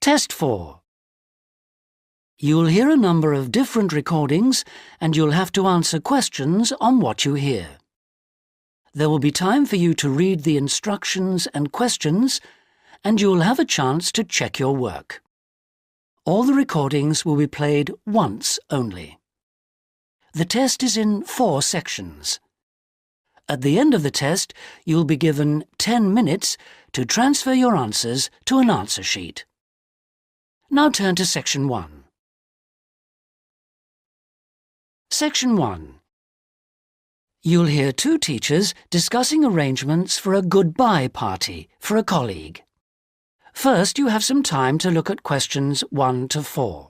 Test 4. You'll hear a number of different recordings and you'll have to answer questions on what you hear. There will be time for you to read the instructions and questions, and you'll have a chance to check your work. All the recordings will be played once only. The test is in 4 sections. At the end of the test, you'll be given 10 minutes to transfer your answers to an answer sheet. Now turn to Section 1. Section 1. You'll hear 2 teachers discussing arrangements for a goodbye party for a colleague. First, you have some time to look at questions 1 to 4.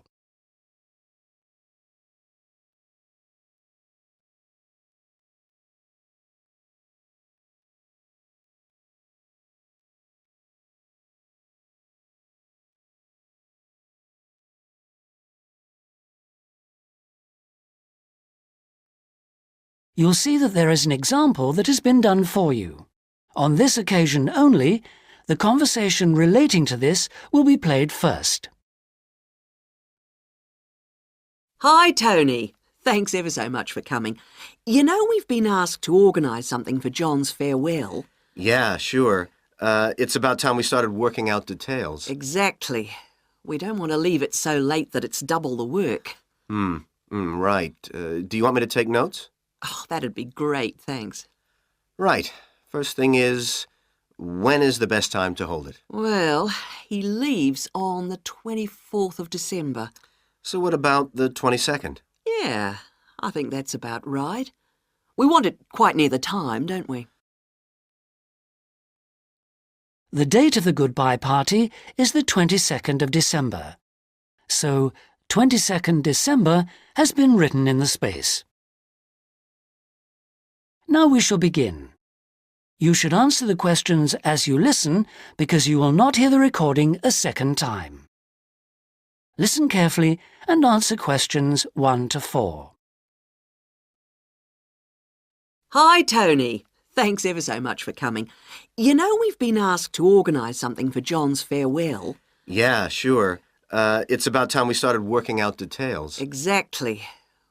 You'll see that there is an example that has been done for you. On this occasion only, the conversation relating to this will be played first. Hi, Tony. Thanks ever so much for coming. You know we've been asked to organise something for John's farewell. Yeah, sure. It's about time we started working out details. Exactly. We don't want to leave it so late that it's double the work. Right. Do you want me to take notes? Oh, that'd be great, thanks. Right. First thing is, when is the best time to hold it? Well, he leaves on the 24th of December. So what about the 22nd? Yeah, I think that's about right. We want it quite near the time, don't we? The date of the goodbye party is the 22nd of December. So, 22nd December has been written in the space. Now we shall begin. You should answer the questions as you listen because you will not hear the recording a second time. Listen carefully and answer questions 1 to 4. Hi, Tony. Thanks ever so much for coming. You know we've been asked to organise something for John's farewell. Yeah, sure. It's about time we started working out details. Exactly.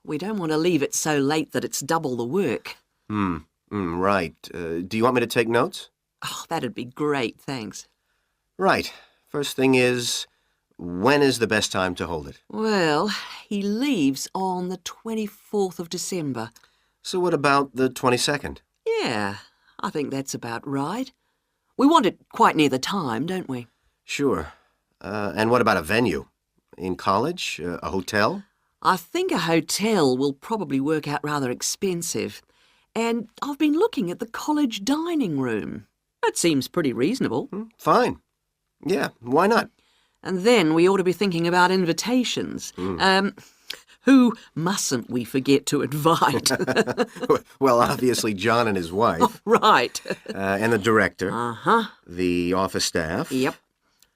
We don't want to leave it so late that it's double the work. Right. Do you want me to take notes? Oh, that'd be great, thanks. Right. First thing is, when is the best time to hold it? Well, he leaves on the 24th of December. So what about the 22nd? Yeah, I think that's about right. We want it quite near the time, don't we? Sure. And what about a venue? In college? A hotel? I think a hotel will probably work out rather expensive. And I've been looking at the college dining room. That seems pretty reasonable. Fine. Yeah, why not? And then we ought to be thinking about invitations. Who mustn't we forget to invite? Well, obviously John and his wife. Right. And the director. Uh-huh. The office staff. Yep.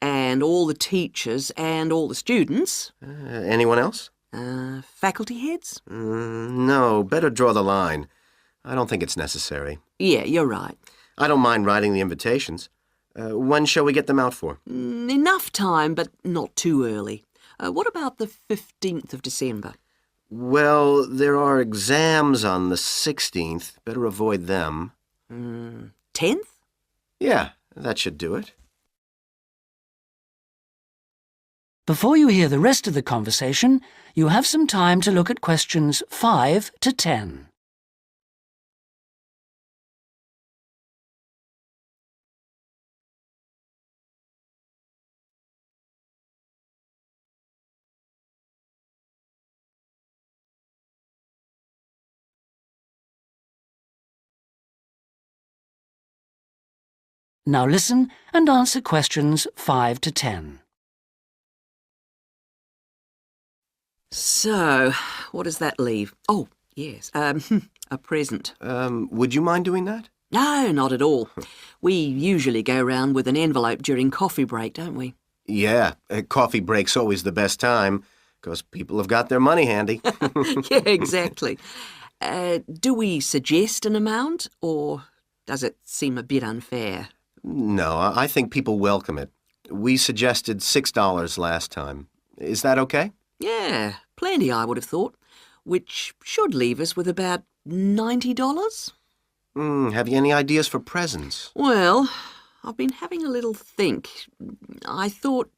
And all the teachers and all the students. Anyone else? Faculty heads? No, better draw the line. I don't think it's necessary. Yeah, you're right. I don't mind writing the invitations. When shall we get them out for? Enough time, but not too early. What about the 15th of December? Well, there are exams on the 16th. Better avoid them. 10th? Yeah, that should do it. Before you hear the rest of the conversation, you have some time to look at questions 5 to 10. Now listen and answer questions 5 to 10. So, what does that leave? Oh, yes, a present. Would you mind doing that? No, not at all. We usually go round with an envelope during coffee break, don't we? Yeah, coffee break's always the best time, because people have got their money handy. Yeah, exactly. Do we suggest an amount, or does it seem a bit unfair? No, I think people welcome it. We suggested $6 last time. Is that okay? Yeah, plenty, I would have thought, which should leave us with about $90. Have you any ideas for presents? Well, I've been having a little think. I thought,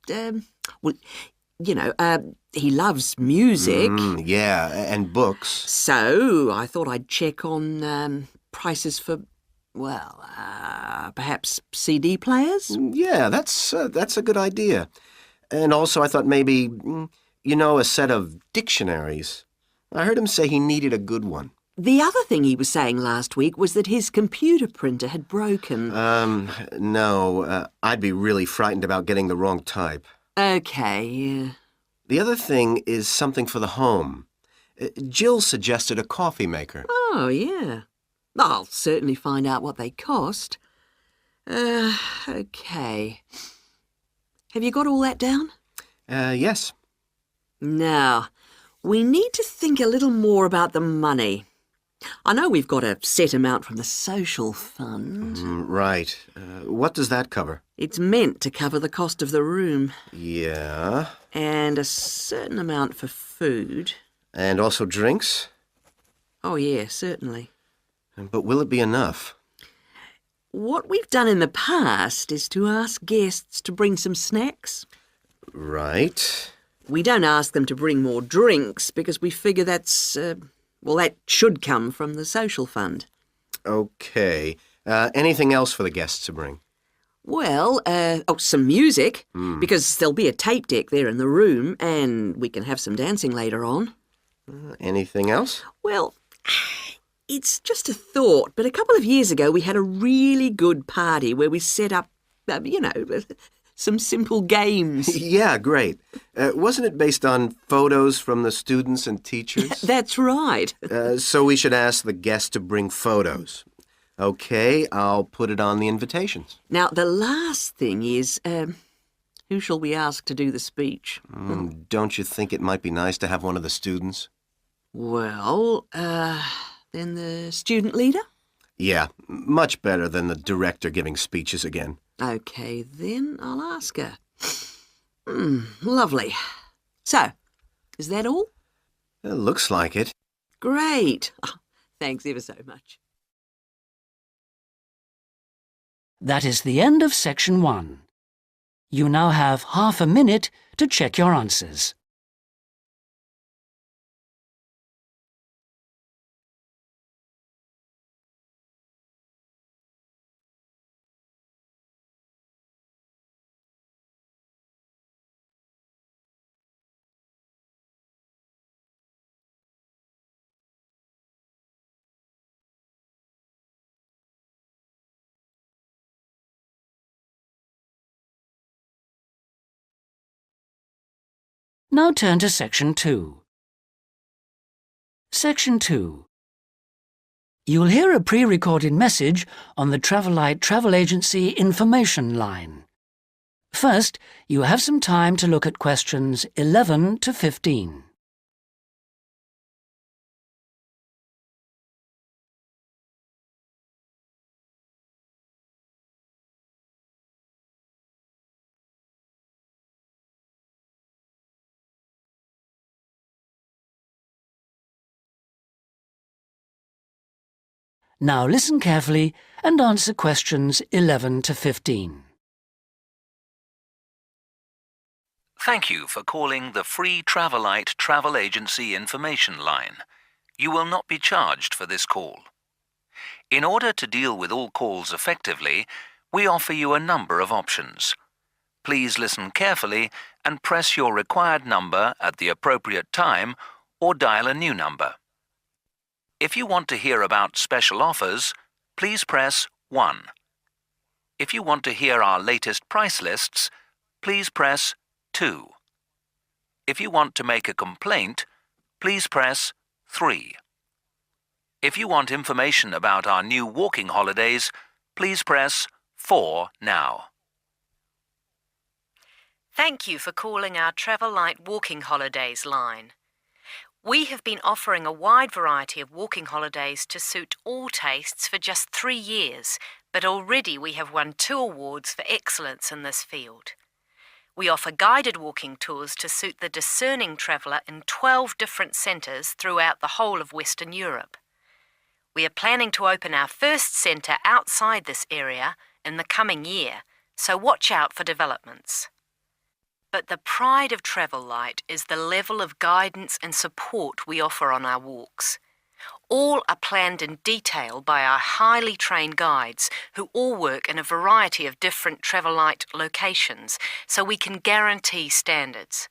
he loves music. Yeah, and books. So I thought I'd check on prices for, perhaps CD players? Yeah, that's a good idea. And also I thought maybe, a set of dictionaries. I heard him say he needed a good one. The other thing he was saying last week was that his computer printer had broken. No, I'd be really frightened about getting the wrong type. Okay, yeah. The other thing is something for the home. Jill suggested a coffee maker. Oh, yeah. I'll certainly find out what they cost. Okay. Have you got all that down? Yes. Now, we need to think a little more about the money. I know we've got a set amount from the social fund. Right. What does that cover? It's meant to cover the cost of the room. Yeah. And a certain amount for food. And also drinks? Oh, yeah, certainly. But will it be enough? What we've done in the past is to ask guests to bring some snacks. Right. We don't ask them to bring more drinks because we figure that should come from the social fund. Okay. Anything else for the guests to bring? Well, some music, because there'll be a tape deck there in the room, and we can have some dancing later on. Anything else? Well, it's just a thought, but a couple of years ago we had a really good party where we set up, some simple games. Yeah, great. Wasn't it based on photos from the students and teachers? That's right. So we should ask the guests to bring photos. Okay, I'll put it on the invitations. Now, the last thing is, who shall we ask to do the speech? Don't you think it might be nice to have one of the students? Well, then the student leader? Yeah, much better than the director giving speeches again. Okay, then I'll ask her. Lovely. So, is that all? It looks like it. Great. Thanks ever so much. That is the end of section 1. You now have half a minute to check your answers. Now turn to section 2. Section 2. You will hear a pre-recorded message on the Travelite Travel Agency information line. First, you have some time to look at questions 11 to 15. Now listen carefully and answer questions 11 to 15. Thank you for calling the free Travelite Travel Agency information line. You will not be charged for this call. In order to deal with all calls effectively, we offer you a number of options. Please listen carefully and press your required number at the appropriate time or dial a new number. If you want to hear about special offers, please press 1. If you want to hear our latest price lists, please press 2. If you want to make a complaint, please press 3. If you want information about our new walking holidays, please press 4 now. Thank you for calling our Travelite Walking Holidays line. We have been offering a wide variety of walking holidays to suit all tastes for just 3 years, but already we have won 2 awards for excellence in this field. We offer guided walking tours to suit the discerning traveller in 12 different centres throughout the whole of Western Europe. We are planning to open our first centre outside this area in the coming year, so watch out for developments. But the pride of Travel Light is the level of guidance and support we offer on our walks. All are planned in detail by our highly trained guides who all work in a variety of different Travel Light locations, so we can guarantee standards.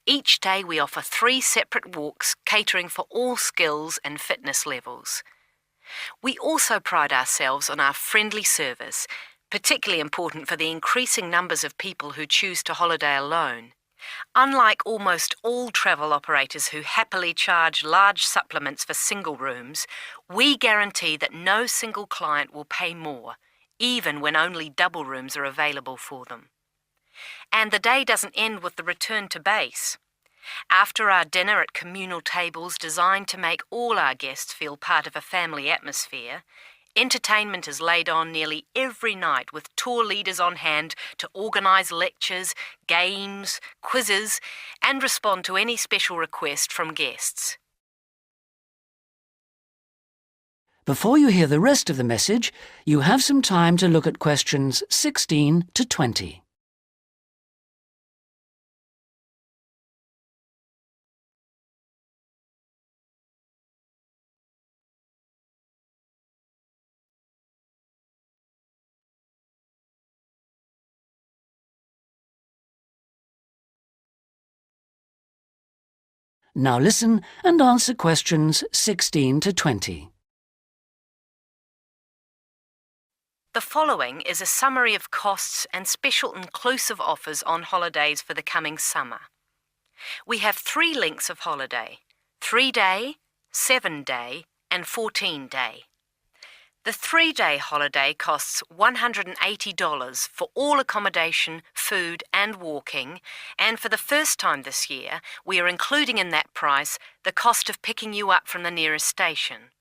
Each day we offer 3 separate walks catering for all skills and fitness levels. We also pride ourselves on our friendly service, particularly important for the increasing numbers of people who choose to holiday alone. Unlike almost all travel operators who happily charge large supplements for single rooms, we guarantee that no single client will pay more, even when only double rooms are available for them. And the day doesn't end with the return to base. After our dinner at communal tables designed to make all our guests feel part of a family atmosphere, entertainment is laid on nearly every night with tour leaders on hand to organise lectures, games, quizzes, and respond to any special request from guests. Before you hear the rest of the message, you have some time to look at questions 16 to 20. Now listen and answer questions 16 to 20. The following is a summary of costs and special inclusive offers on holidays for the coming summer. We have 3 lengths of holiday: 3-day, 7-day and 14-day. The 3-day holiday costs $180 for all accommodation, food and walking, and for the first time this year, we are including in that price the cost of picking you up from the nearest station.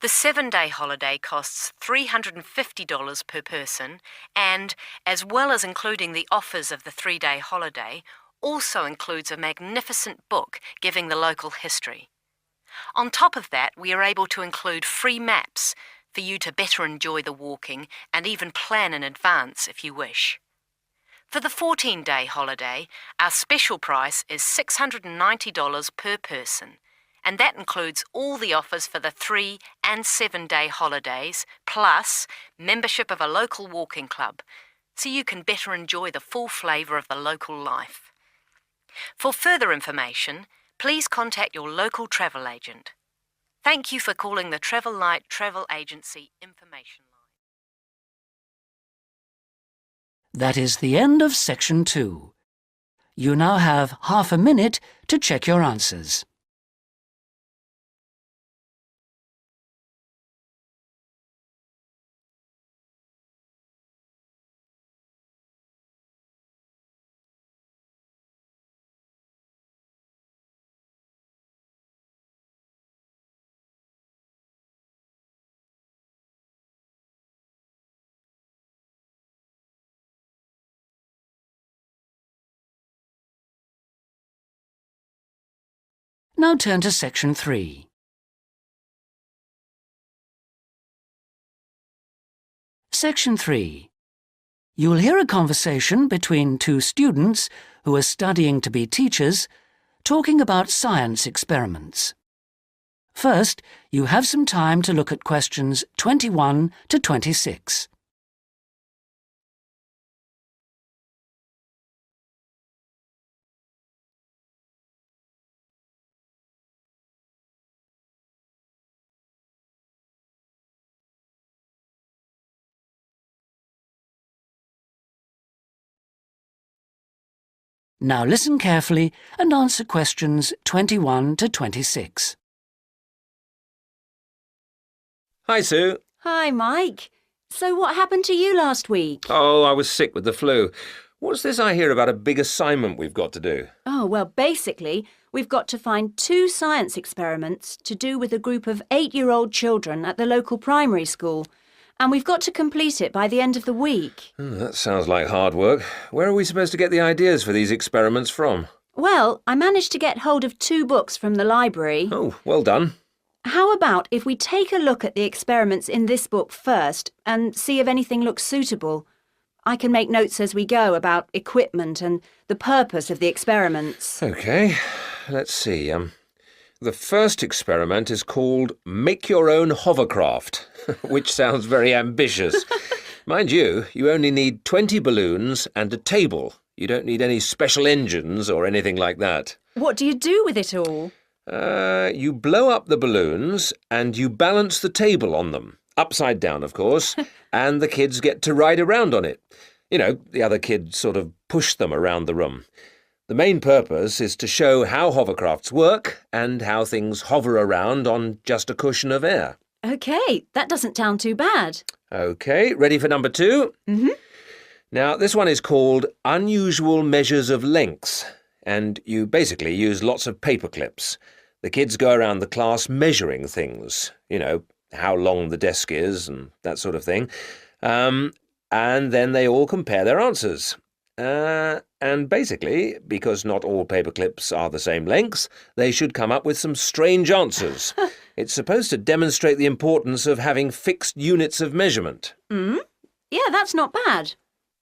The 7-day holiday costs $350 per person and, as well as including the offers of the 3-day holiday, also includes a magnificent book giving the local history. On top of that, we are able to include free maps for you to better enjoy the walking and even plan in advance if you wish. For the 14-day holiday, our special price is $690 per person, and that includes all the offers for the 3- and 7-day holidays, plus membership of a local walking club, so you can better enjoy the full flavour of the local life. For further information, please contact your local travel agent. Thank you for calling the Travel Light Travel Agency Information Line. That is the end of section 2. You now have half a minute to check your answers. Now turn to section 3. Section 3. You will hear a conversation between 2 students who are studying to be teachers, talking about science experiments. First, you have some time to look at questions 21 to 26. Now listen carefully and answer questions 21 to 26. Hi, Sue. Hi, Mike. So what happened to you last week? Oh, I was sick with the flu. What's this I hear about a big assignment we've got to do? Oh, well, basically, we've got to find 2 science experiments to do with a group of 8-year-old children at the local primary school. and we've got to complete it by the end of the week. That sounds like hard work. Where are we supposed to get the ideas for these experiments from? Well, I managed to get hold of 2 books from the library. Oh, well done. How about if we take a look at the experiments in this book first and see if anything looks suitable? I can make notes as we go about equipment and the purpose of the experiments. OK, let's see. The first experiment is called Make Your Own Hovercraft, which sounds very ambitious. Mind you, you only need 20 balloons and a table. You don't need any special engines or anything like that. What do you do with it all? You blow up the balloons and you balance the table on them. Upside down, of course, and the kids get to ride around on it. You know, the other kids sort of push them around the room. The main purpose is to show how hovercrafts work and how things hover around on just a cushion of air. OK, that doesn't sound too bad. OK, ready for number 2? Mm-hmm. Now, this one is called Unusual Measures of Lengths, and you basically use lots of paper clips. The kids go around the class measuring things, you know, how long the desk is and that sort of thing. And then they all compare their answers. And basically, because not all paper clips are the same lengths, they should come up with some strange answers. It's supposed to demonstrate the importance of having fixed units of measurement. Yeah, that's not bad.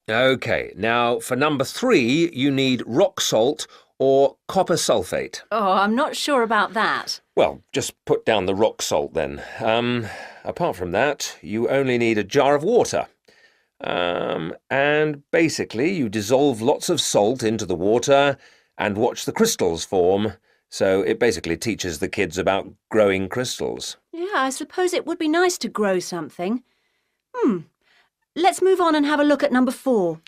OK, now for number 3, you need rock salt or copper sulfate. Oh, I'm not sure about that. Well, just put down the rock salt then. Apart from that, you only need a jar of water. And basically you dissolve lots of salt into the water and watch the crystals form. So it basically teaches the kids about growing crystals. Yeah, I suppose it would be nice to grow something. Let's move on and have a look at number 4.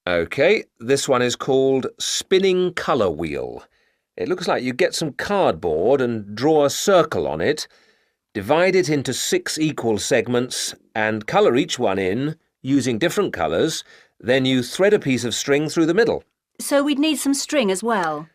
OK, this one is called Spinning Colour Wheel. It looks like you get some cardboard and draw a circle on it, divide it into 6 equal segments and colour each one in using different colours. Then you thread a piece of string through the middle. So we'd need some string as well.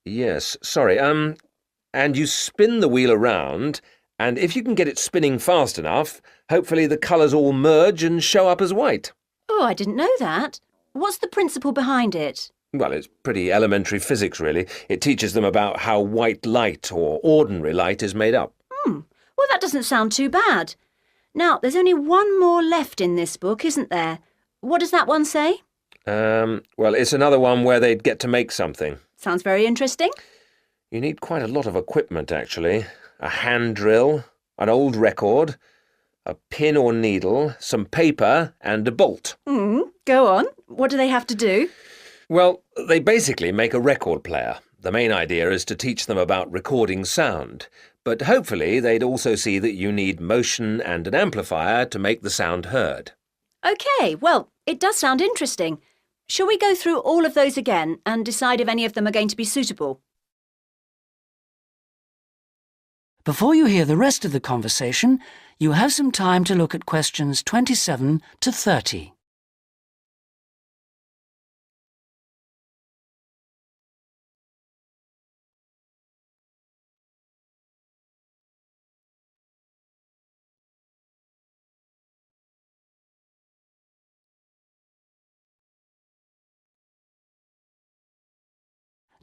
Yes, sorry. And you spin the wheel around, and if you can get it spinning fast enough, hopefully the colours all merge and show up as white. Oh, I didn't know that. What's the principle behind it? Well, it's pretty elementary physics, really. It teaches them about how white light or ordinary light is made up. Well, that doesn't sound too bad. Now, there's only one more left in this book, isn't there? What does that one say? Well, it's another one where they'd get to make something. Sounds very interesting. You need quite a lot of equipment, actually. A hand drill, an old record, a pin or needle, some paper and a bolt. Go on. What do they have to do? Well, they basically make a record player. The main idea is to teach them about recording sound, but hopefully they'd also see that you need motion and an amplifier to make the sound heard. OK, well, it does sound interesting. Shall we go through all of those again and decide if any of them are going to be suitable? Before you hear the rest of the conversation, you have some time to look at questions 27 to 30.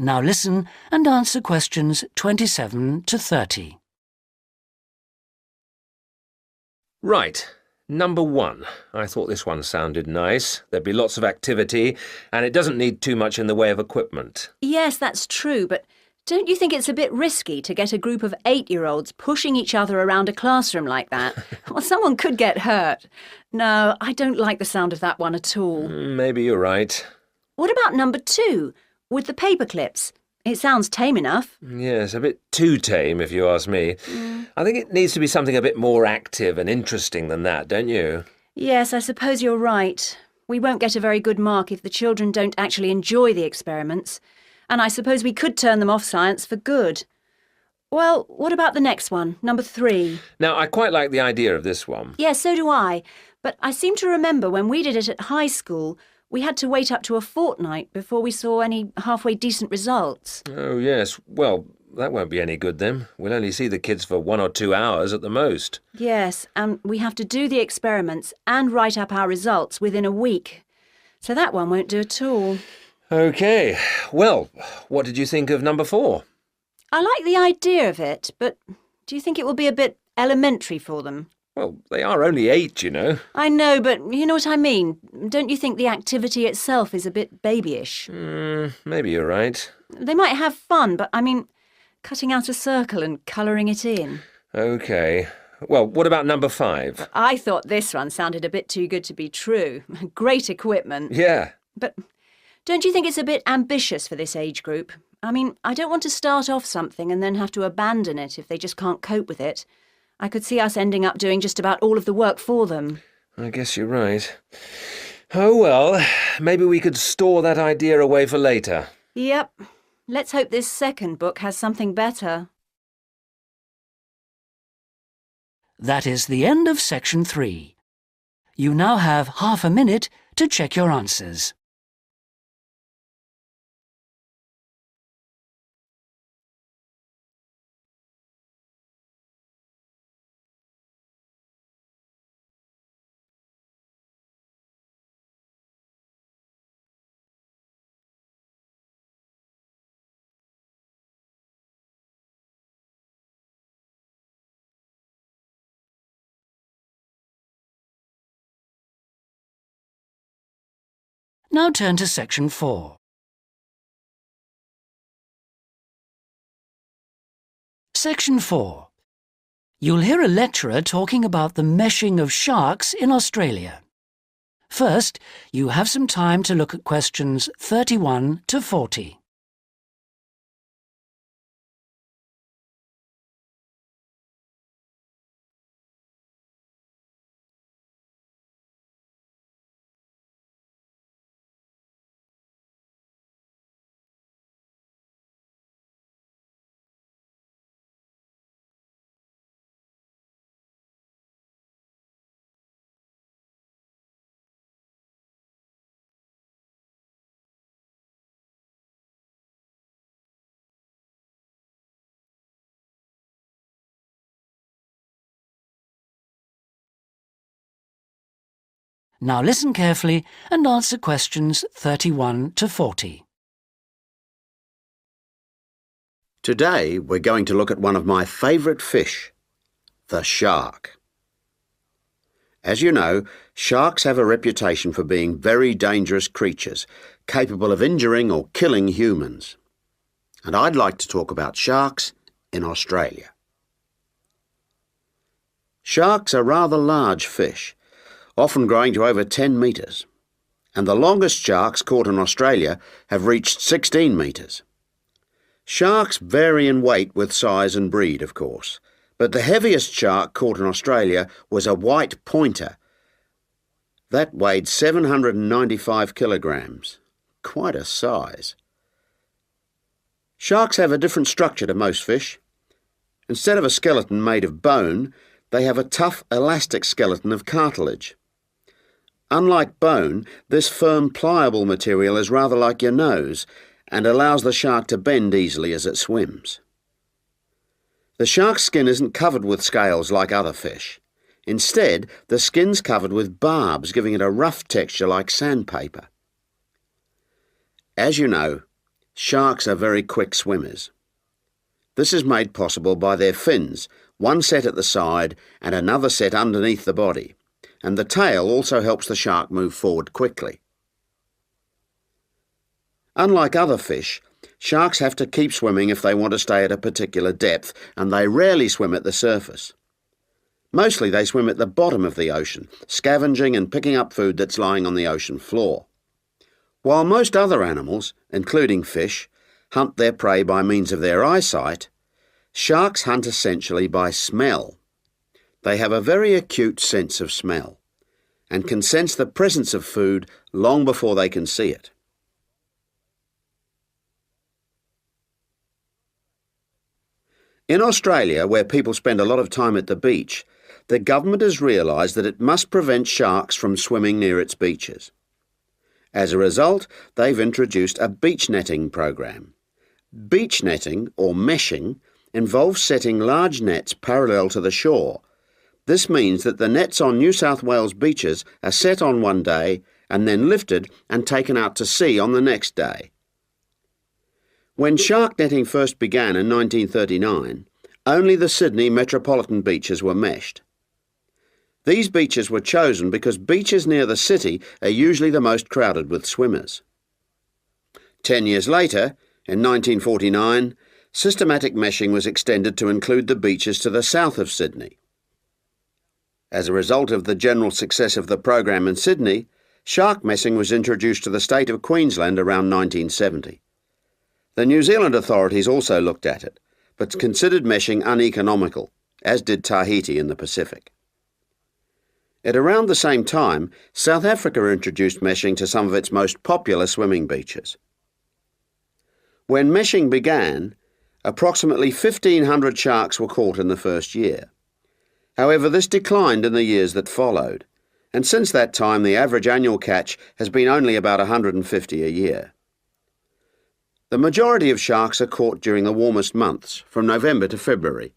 Now listen and answer questions 27 to 30. Right, number 1. I thought this one sounded nice. There'd be lots of activity, and it doesn't need too much in the way of equipment. Yes, that's true, but don't you think it's a bit risky to get a group of 8-year-olds pushing each other around a classroom like that? Well, someone could get hurt. No, I don't like the sound of that one at all. Maybe you're right. What about number 2, with the paper clips? It sounds tame enough. Yes, a bit too tame, if you ask me. I think it needs to be something a bit more active and interesting than that, don't you? Yes, I suppose you're right. We won't get a very good mark if the children don't actually enjoy the experiments. And I suppose we could turn them off science for good. Well, what about the next one, number 3? Now, I quite like the idea of this one. Yes, so do I. But I seem to remember when we did it at high school, we had to wait up to a fortnight before we saw any halfway decent results. Oh, yes. Well, that won't be any good then. We'll only see the kids for 1 or 2 hours at the most. Yes, and we have to do the experiments and write up our results within a week. So that one won't do at all. OK. Well, what did you think of number 4? I like the idea of it, but do you think it will be a bit elementary for them? Well, they are only 8, you know. I know, but you know what I mean. Don't you think the activity itself is a bit babyish? Maybe you're right. They might have fun, but I mean, cutting out a circle and colouring it in. OK. Well, what about number 5? I thought this one sounded a bit too good to be true. Great equipment. Yeah. But don't you think it's a bit ambitious for this age group? I mean, I don't want to start off something and then have to abandon it if they just can't cope with it. I could see us ending up doing just about all of the work for them. I guess you're right. Oh, well, maybe we could store that idea away for later. Yep. Let's hope this second book has something better. That is the end of section 3. You now have half a minute to check your answers. Now turn to section 4. Section 4. You'll hear a lecturer talking about the meshing of sharks in Australia. First, you have some time to look at questions 31 to 40. Now listen carefully and answer questions 31 to 40. Today we're going to look at one of my favourite fish, the shark. As you know, sharks have a reputation for being very dangerous creatures, capable of injuring or killing humans. And I'd like to talk about sharks in Australia. Sharks are rather large fish, often growing to over 10 metres, and the longest sharks caught in Australia have reached 16 metres. Sharks vary in weight with size and breed, of course, but the heaviest shark caught in Australia was a white pointer. That weighed 795 kilograms. Quite a size. Sharks have a different structure to most fish. Instead of a skeleton made of bone, they have a tough, elastic skeleton of cartilage. Unlike bone, this firm, pliable material is rather like your nose and allows the shark to bend easily as it swims. The shark's skin isn't covered with scales like other fish. Instead, the skin's covered with barbs, giving it a rough texture like sandpaper. As you know, sharks are very quick swimmers. This is made possible by their fins, one set at the side and another set underneath the body, and the tail also helps the shark move forward quickly. Unlike other fish, sharks have to keep swimming if they want to stay at a particular depth, and they rarely swim at the surface. Mostly they swim at the bottom of the ocean, scavenging and picking up food that's lying on the ocean floor. While most other animals, including fish, hunt their prey by means of their eyesight, sharks hunt essentially by smell. They have a very acute sense of smell and can sense the presence of food long before they can see it. In Australia, where people spend a lot of time at the beach, the government has realised that it must prevent sharks from swimming near its beaches. As a result, they've introduced a beach netting program. Beach netting, or meshing, involves setting large nets parallel to the shore. This means that the nets on New South Wales beaches are set on one day and then lifted and taken out to sea on the next day. When shark netting first began in 1939, only the Sydney metropolitan beaches were meshed. These beaches were chosen because beaches near the city are usually the most crowded with swimmers. 10 years later, in 1949, systematic meshing was extended to include the beaches to the south of Sydney. As a result of the general success of the program in Sydney, shark meshing was introduced to the state of Queensland around 1970. The New Zealand authorities also looked at it, but considered meshing uneconomical, as did Tahiti in the Pacific. At around the same time, South Africa introduced meshing to some of its most popular swimming beaches. When meshing began, approximately 1,500 sharks were caught in the first year. However, this declined in the years that followed, and since that time the average annual catch has been only about 150 a year. The majority of sharks are caught during the warmest months, from November to February,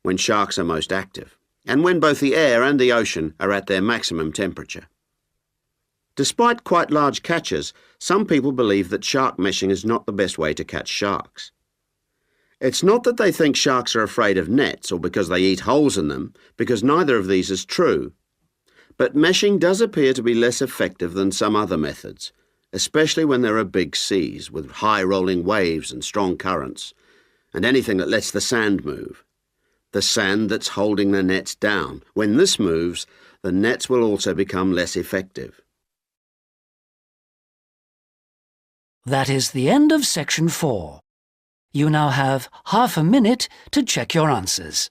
when sharks are most active, and when both the air and the ocean are at their maximum temperature. Despite quite large catches, some people believe that shark meshing is not the best way to catch sharks. It's not that they think sharks are afraid of nets or because they eat holes in them, because neither of these is true. But meshing does appear to be less effective than some other methods, especially when there are big seas with high rolling waves and strong currents, and anything that lets the sand move. The sand that's holding the nets down. When this moves, the nets will also become less effective. That is the end of section 4. You now have half a minute to check your answers.